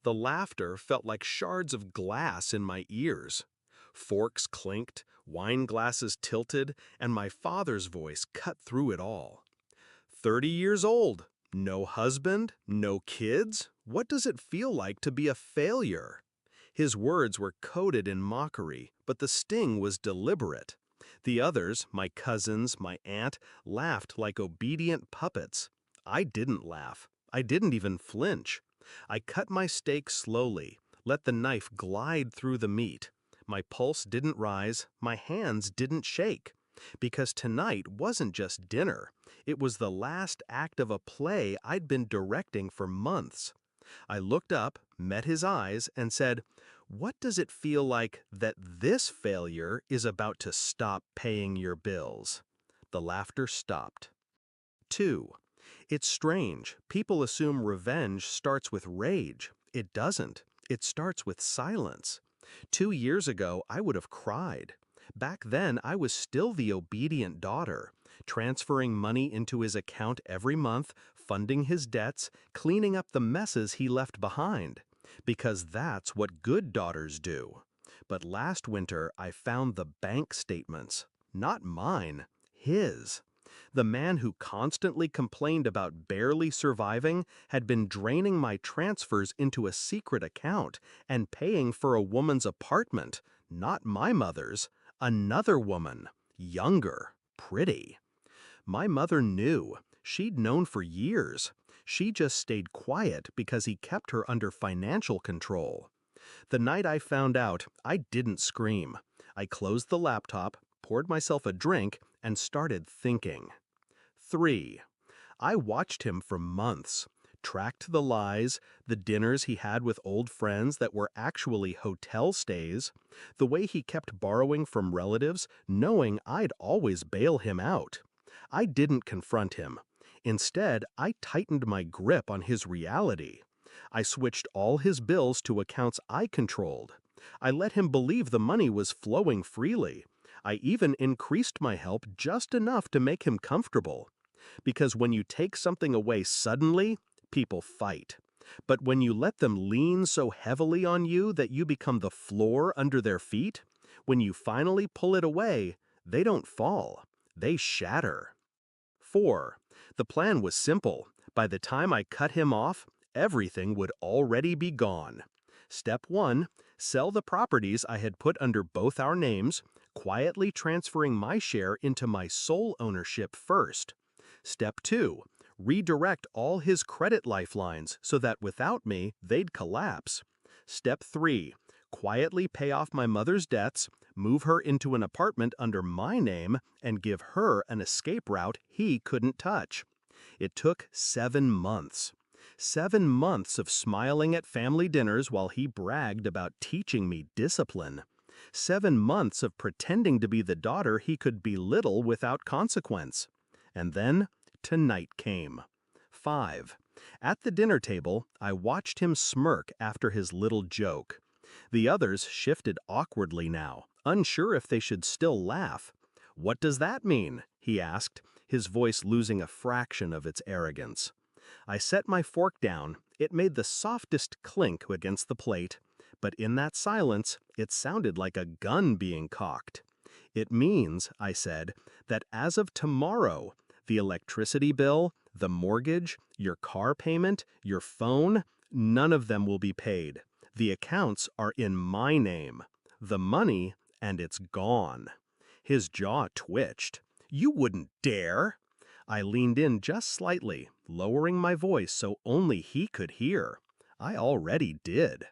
The laughter felt like shards of glass in my ears. Forks clinked, wine glasses tilted, and my father's voice cut through it all. 30 years old, no husband, no kids? What does it feel like to be a failure? His words were coated in mockery, but the sting was deliberate. The others, my cousins, my aunt, laughed like obedient puppets. I didn't laugh. I didn't even flinch. I cut my steak slowly, let the knife glide through the meat. My pulse didn't rise, my hands didn't shake. Because tonight wasn't just dinner. It was the last act of a play I'd been directing for months. I looked up, met his eyes, and said, "What does it feel like that this failure is about to stop paying your bills?" The laughter stopped. 2. It's strange. People assume revenge starts with rage. It doesn't. It starts with silence. 2 years ago, I would have cried. Back then, I was still the obedient daughter, transferring money into his account every month, funding his debts, cleaning up the messes he left behind. Because that's what good daughters do. But last winter, I found the bank statements. Not mine, his. The man who constantly complained about barely surviving had been draining my transfers into a secret account and paying for a woman's apartment, not my mother's, another woman, younger, pretty. My mother knew. She'd known for years. She just stayed quiet because he kept her under financial control. The night I found out, I didn't scream. I closed the laptop, poured myself a drink, and started thinking. 3. I watched him for months, tracked the lies, the dinners he had with old friends that were actually hotel stays, the way he kept borrowing from relatives, knowing I'd always bail him out. I didn't confront him. Instead, I tightened my grip on his reality. I switched all his bills to accounts I controlled. I let him believe the money was flowing freely. I even increased my help just enough to make him comfortable. Because when you take something away suddenly, people fight. But when you let them lean so heavily on you that you become the floor under their feet, when you finally pull it away, they don't fall. They shatter. 4. The plan was simple. By the time I cut him off, everything would already be gone. Step 1, sell the properties I had put under both our names, quietly transferring my share into my sole ownership first. Step 2, redirect all his credit lifelines so that without me, they'd collapse. Step 3, quietly pay off my mother's debts, move her into an apartment under my name, and give her an escape route he couldn't touch. It took 7 months. 7 months of smiling at family dinners while he bragged about teaching me discipline. 7 months of pretending to be the daughter he could belittle without consequence. And then, tonight came. 5. At the dinner table, I watched him smirk after his little joke. The others shifted awkwardly now, unsure if they should still laugh. "What does that mean?" he asked, his voice losing a fraction of its arrogance. I set my fork down. It made the softest clink against the plate, but in that silence, it sounded like a gun being cocked. "It means," I said, "that as of tomorrow, the electricity bill, the mortgage, your car payment, your phone, none of them will be paid. The accounts are in my name. The money, and it's gone." His jaw twitched. "You wouldn't dare!" I leaned in just slightly, lowering my voice so only he could hear. I already did.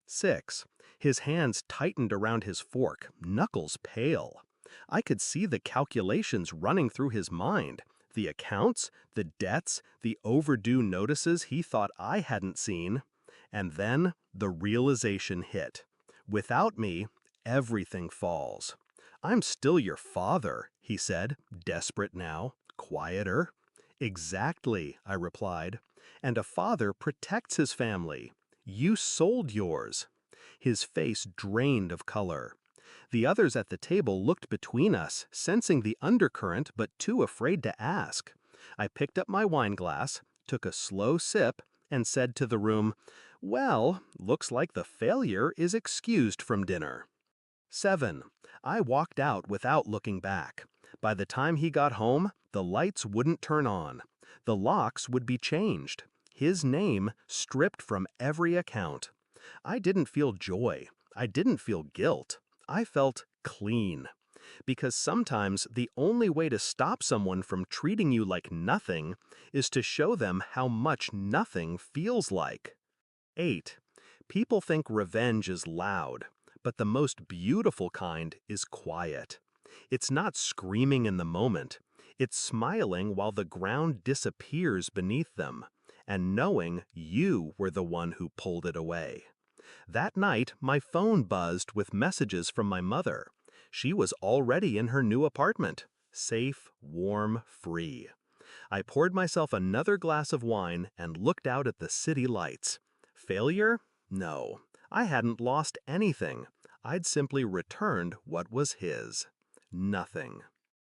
6. His hands tightened around his fork, knuckles pale. I could see the calculations running through his mind. The accounts, the debts, the overdue notices he thought I hadn't seen. And then the realization hit. Without me, everything falls. "I'm still your father," he said, desperate now, quieter. "Exactly," I replied. "And a father protects his family. You sold yours." His face drained of color. The others at the table looked between us, sensing the undercurrent but too afraid to ask. I picked up my wine glass, took a slow sip, and said to the room, Well, looks like the failure is excused from dinner. 7. I walked out without looking back. By the time he got home, the lights wouldn't turn on. The locks would be changed. His name stripped from every account. I didn't feel joy. I didn't feel guilt. I felt clean. Because sometimes the only way to stop someone from treating you like nothing is to show them how much nothing feels like. 8. People think revenge is loud, but the most beautiful kind is quiet. It's not screaming in the moment. It's smiling while the ground disappears beneath them, and knowing you were the one who pulled it away. That night, my phone buzzed with messages from my mother. She was already in her new apartment, safe, warm, free. I poured myself another glass of wine and looked out at the city lights. Failure? No. I hadn't lost anything. I'd simply returned what was his. Nothing.